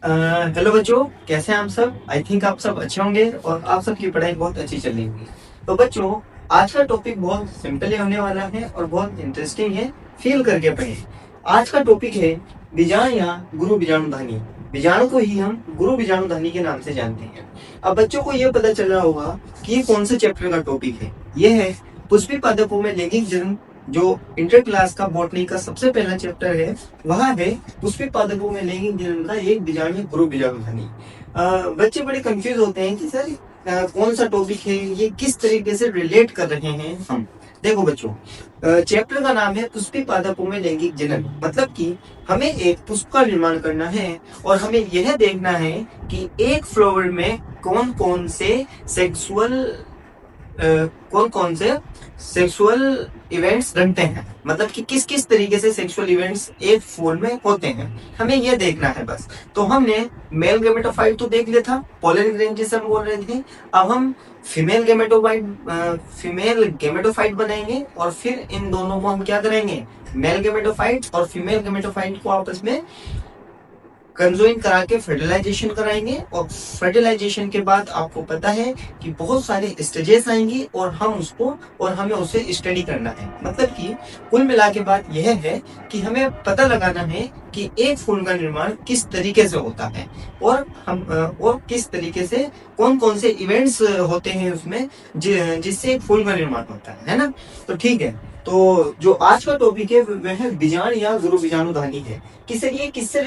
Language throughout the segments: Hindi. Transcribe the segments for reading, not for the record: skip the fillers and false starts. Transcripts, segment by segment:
हेलो बच्चों, कैसे हैं आप सब। आई थिंक आप सब अच्छे होंगे और आप सबकी पढ़ाई बहुत अच्छी चल रही होगी। तो बच्चों, आज का टॉपिक बहुत सिंपल होने वाला है और बहुत इंटरेस्टिंग है। फील करके पढ़ें। आज का टॉपिक है बीजाणु या गुरु बीजाणुधानी। बीजाणु को ही हम गुरु बीजाणुधानी के नाम से जानते हैं। अब बच्चों को यह पता चल रहा होगा कि ये कौन से चैप्टर का टॉपिक है। यह है पुष्पी पादपों में लैंगिक जन्म, जो इंटर क्लास का बॉटनी का सबसे पहला चैप्टर है। वह है पुष्पी पादपों में लैंगिक जन्म का एक बीजाणु गुरु बीजाणुधानी। बच्चे बड़े कंफ्यूज होते हैं कि सर कौन सा टॉपिक है, ये किस तरीके से रिलेट कर रहे हैं हम। देखो बच्चों, चैप्टर का नाम है पुष्पी पादपों में लैंगिक जनन। मतलब कि हमें एक पुष्प का निर्माण करना है और हमें यह देखना है कि एक फ्लावर में कौन कौन से सेक्सुअल इवेंट्स बनते हैं। मतलब कि किस किस तरीके से सेक्सुअल इवेंट्स एक फूल में होते हैं, हमें यह देखना है बस। तो हमने मेल गेमेटोफाइट तो देख लिया था, पोलन ग्रेन जिसे हम बोल रहे थे। अब हम फीमेल गेमेटोफाइट बनाएंगे और फिर इन दोनों को हम क्या करेंगे, मेल गेमेटोफाइट और फीमेल गेमेटोफाइट को आपस में कंजोइन करा के फर्टिलाइजेशन कराएंगे। और फर्टिलाइजेशन के बाद आपको पता है कि बहुत सारे स्टेजेस आएंगी और हमें उसे स्टडी करना है। मतलब कि कुल मिला के बात यह है कि हमें पता लगाना है कि एक फूल का निर्माण किस तरीके से होता है और किस तरीके से कौन कौन से इवेंट्स होते हैं उसमें जिससे एक फूल का निर्माण होता है ना। तो ठीक है, तो जो आज का टॉपिक है वह बीजाणु या गुरु बीजाणुधानी है। ये किससे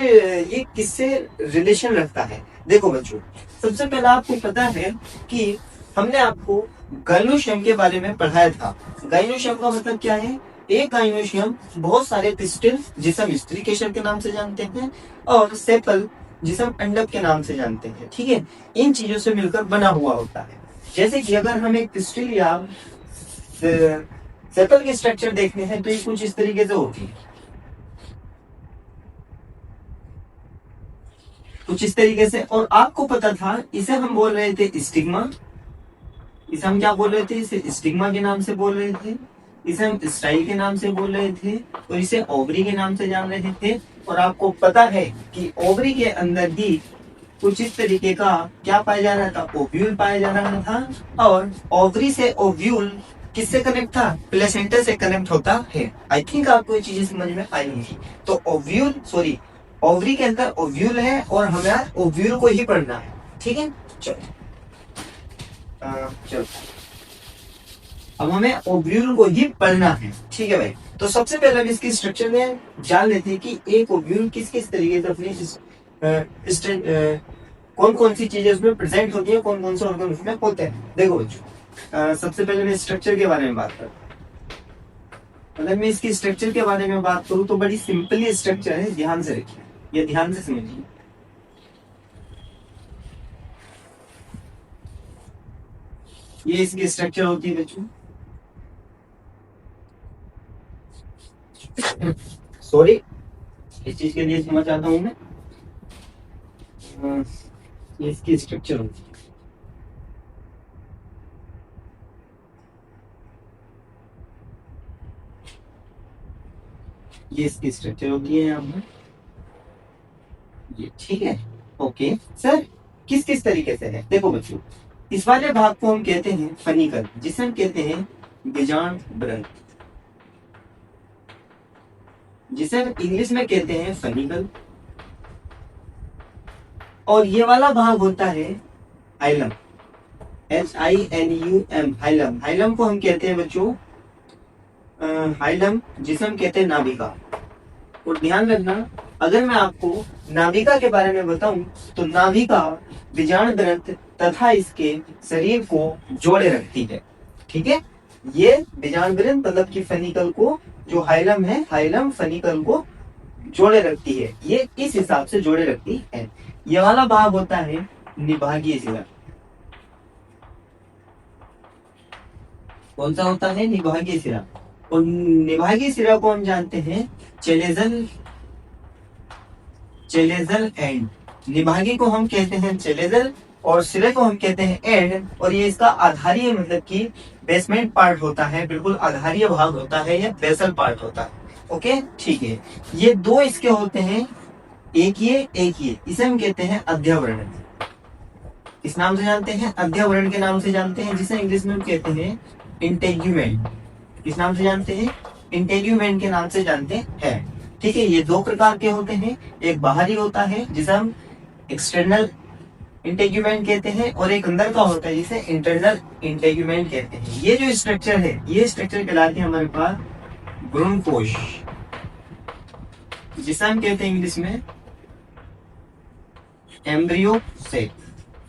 रिलेशन रखता है। देखो बच्चों, सबसे पहला आपको पता है कि हमने आपको गाइनोशियम के बारे में पढ़ाया था। गाइनोशियम का मतलब क्या है। एक गाइनोशियम बहुत सारे पिस्टिल जिसे हम स्त्री केशर के नाम से जानते हैं और सेपल जिसे हम अंडक के नाम से जानते हैं। ठीक है, इन चीजों से मिलकर बना हुआ होता है। जैसे कि अगर हम एक पिस्टिल या सेपल के स्ट्रक्चर देखने हैं तो ये कुछ इस तरीके से होती है, कुछ इस तरीके से। और आपको पता था इसे हम बोल रहे थे स्टिग्मा। इसे हम क्या बोल रहे थे, इसे स्टिग्मा के नाम से बोल रहे थे, इसे हम स्टाइल के नाम से बोल रहे थे और इसे ओवरी के नाम से जान रहे थे। और आपको पता है कि ओवरी के अंदर भी कुछ इस तरीके का क्या पाया जा रहा था, ओव्यूल पाया जा रहा था। और ओवरी से ओव्यूल किससे कनेक्ट था, प्लेसेंटा से कनेक्ट होता है। आई थिंक आपको ये चीजें समझ में आई होंगी। तो ओवरी के अंदर ओव्यूल है और हमें ओव्यूल को ही पढ़ना है। ठीक है, चलो चलो अब हमें ओव्यूल को ही पढ़ना है। ठीक है भाई, तो सबसे पहले हम इसकी स्ट्रक्चर में जान लेते हैं कि एक ओव्यूल किस किस तरीके से अपनी कौन कौन सी चीजें उसमें प्रेजेंट होती है, कौन कौन से ऑर्गन उसमें होते हैं। देखो बच्चों, सबसे पहले मैं स्ट्रक्चर के बारे में बात करता हूँ। अगर मैं इसकी स्ट्रक्चर के बारे में बात करूँ तो बड़ी सिंपली स्ट्रक्चर है, ध्यान से रखिए, ये ध्यान से समझिए। ये इसकी स्ट्रक्चर होती है बच्चों। सॉरी, इस चीज के लिए समझ आता हूं मैं। ये इसकी स्ट्रक्चर होती है। ये इसकी स्ट्रक्चर होती है यहाँ पर, ये ठीक है। ओके सर, किस किस तरीके से है। देखो बच्चों, इस वाले भाग को हम कहते हैं फनिकल, जिसे हम कहते हैं बीजांड ग्रंथ, जिसे हम इंग्लिश में कहते हैं फनिकल। और ये वाला भाग होता है हाइलम, HILUM, हाइलम। हाइलम को हम कहते हैं बच्चों हाइलम, जिसे हम कहते हैं नाभिका। और ध्यान रखना, अगर मैं आपको नाभिका के बारे में बताऊं तो नाभिका बीजांड ग्रंथ तथा इसके शरीर को जोड़े रखती है। ठीक है, ये बीजांड ग्रंथ मतलब कि फनिकल को, जो हाइलम है, हाइलम फनिकल को जोड़े रखती है। ये इस हिसाब से जोड़े रखती है। ये वाला भाग होता है निभागीय शिरा। कौन सा होता है, निभागीय शिरा। और निभागीय शिरा को हम जानते हैं चेलेजल एंड। निभागी को हम कहते हैं चेलेजल और सिरे को हम कहते हैं एंड। और ये इसका आधारीय मतलब कि बेसमेंट पार्ट होता है, बिल्कुल आधारीय भाग होता है, या बेसल पार्ट होता है। ओके ठीक है, ये दो इसके होते हैं एक ये इसे हम कहते हैं अध्यावरण। इस नाम से जानते हैं, अध्यावरण के नाम से जानते हैं, जिसे इंग्लिश में हम कहते हैं इंटेग्यूमेंट। किस नाम से जानते हैं? इंटेग्यूमेंट के नाम से जानते हैं। ठीक है, ये दो प्रकार के होते हैं, एक बाहरी होता है जिसे हम एक्सटर्नल इंटेग्यूमेंट कहते हैं, और एक अंदर का होता है जिसे इंटरनल इंटेग्यूमेंट कहते हैं। ये जो स्ट्रक्चर है, ये स्ट्रक्चर कहलाती है हमारे पास भ्रूणकोश, जिसे हम कहते हैं इंग्लिश में एम्ब्रियो सेल।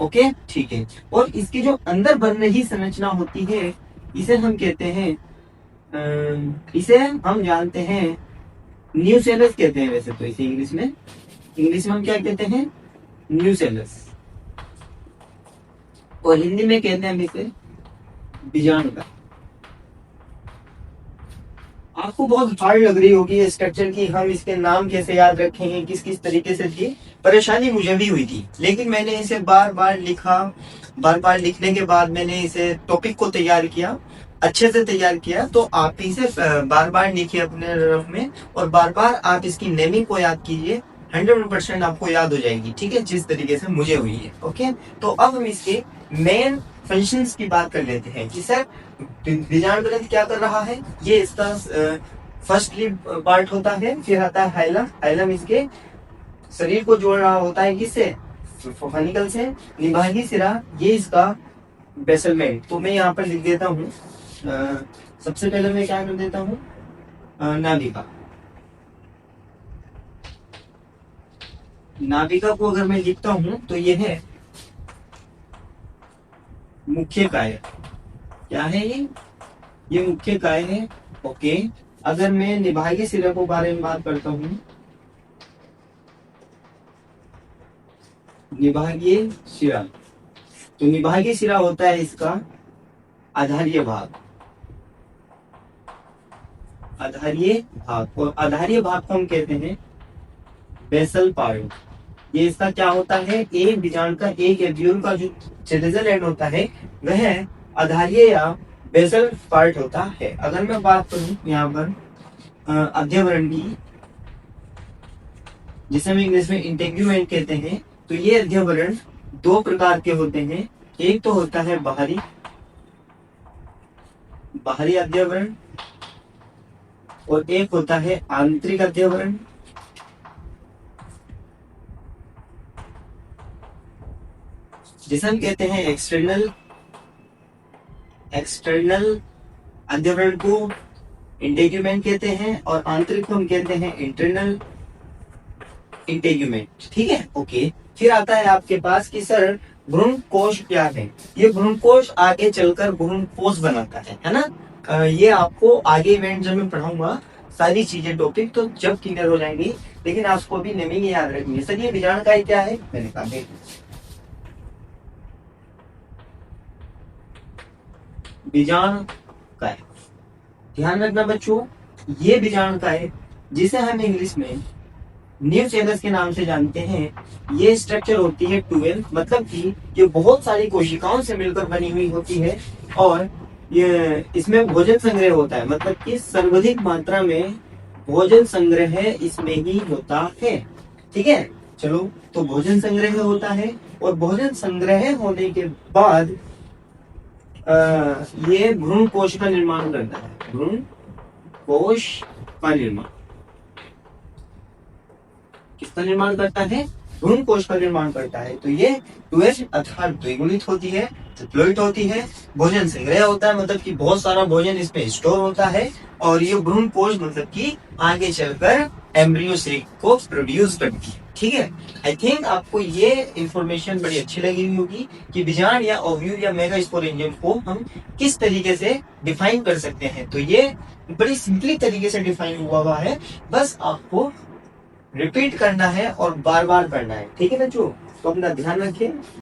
ओके, ठीक है। और इसकी जो अंदर बन रही संरचना होती है, इसे हम कहते हैं इसे हम जानते हैं न्यूसेलस कहते हैं। वैसे तो इसे इंग्लिश में हम क्या कहते हैं? न्यूसेलस। और हिंदी में कहते हैं हम इसे बीजाणु। आपको बहुत हार्ड लग रही होगी स्ट्रक्चर की, हम इसके नाम कैसे याद रखेंगे, किस किस तरीके से थी। परेशानी मुझे भी हुई थी, लेकिन मैंने इसे बार बार लिखा, बार बार लिखने के बाद मैंने इसे टॉपिक को तैयार किया, अच्छे से तैयार किया। तो आप इसे बार बार लिखिए अपने रफ में, और बार बार आप इसकी नेमिंग को याद कीजिए, 100% आपको याद हो जाएगी। ठीक है, जिस तरीके से मुझे हुई है। ओके, तो अब हम इसके मेन फंक्शंस की बात कर लेते हैं कि सर बीजाणु ग्रंथ क्या कर रहा है। ये इसका फर्स्ट पार्ट होता है, फिर आता है हाइलम। हाइलम इसके शरीर को जोड़ रहा होता है, किससे? फनिकल से। निभागी सिरा, ये इसका बेसलमेंट। तो मैं यहाँ पर लिख देता हूँ, सबसे पहले मैं क्या कर देता हूँ, नाभिका। नाभिका को अगर मैं लिखता हूँ तो ये है मुख्य काय। क्या है ये मुख्य काय है। ओके, अगर मैं निभागी सिरा को बारे में बात करता हूँ, निभागीय शिरा, तो निभागीय शिरा होता है इसका आधारीय भाग। आधारीय भाग, और आधारीय भाग को हम कहते हैं बेसल पार्ट। ये इसका क्या होता है? एक बीजाणु का, एक एम्ब्रियो का जो चेलेजल एंड होता है वह आधारीय या बेसल पार्ट होता है। अगर मैं बात करूं यहाँ पर अध्यवरण की, जिसे हम इंग्लिश में इंटेग्यूमेंट कहते हैं, तो ये अध्यवरण दो प्रकार के होते हैं। एक तो होता है बाहरी अध्यवरण, और एक होता है आंतरिक अध्यवरण। जिसे हम कहते हैं एक्सटर्नल अध्यवरण को इंटेग्यूमेंट कहते हैं, और आंतरिक को हम कहते हैं इंटरनल इंटेग्यूमेंट। ठीक है, ओके। फिर आता है आपके पास कि सर भ्रूणकोश क्या है। ये भ्रूणकोश आगे चलकर भ्रूणपोष बनाता है ना। ये आपको आगे इवेंट जब मैं पढ़ाऊंगा सारी चीजें टॉपिक, तो जब क्लियर हो जाएंगी, लेकिन आपको भी नेमिंग याद रखनी है। सर ये बीजाणुकाय क्या है? मैंने कहा बीजाणुकाय, ध्यान रखना बच्चों, ये बीजाणुकाय जिसे हम इंग्लिश में न्यूसेलस के नाम से जानते हैं, ये स्ट्रक्चर होती है 12, मतलब कि ये बहुत सारी कोशिकाओं से मिलकर बनी हुई होती है, और ये इसमें भोजन संग्रह होता है, मतलब कि सर्वाधिक मात्रा में भोजन संग्रह इसमें ही होता है। ठीक है, चलो, तो भोजन संग्रह होता है, और भोजन संग्रह होने के बाद ये भ्रूणकोश का निर्माण करता है। भ्रूणकोश का निर्माण किसका निर्माण करता है? भ्रूणकोश का निर्माण करता है। तो ये 2H अर्थात द्विगुणित होती है, डिप्लॉइड होती है, भोजन संग्रह होता है, मतलब कि बहुत सारा भोजन इसमें स्टोर होता है, और ये भ्रूणकोश मतलब कि आगे चलकर एम्ब्रियो सेल को प्रोड्यूस करती है। ठीक है, आई थिंक आपको ये इंफॉर्मेशन बड़ी अच्छी लगी होगी कि बीजाणु या ओव्यूल या मेगास्पोरेंजियम को हम किस तरीके से डिफाइन कर सकते हैं। तो ये बड़ी सिंपली तरीके से डिफाइन हुआ है, बस आपको रिपीट करना है और बार बार पढ़ना है। ठीक है बच्चों, तो अपना ध्यान रखें।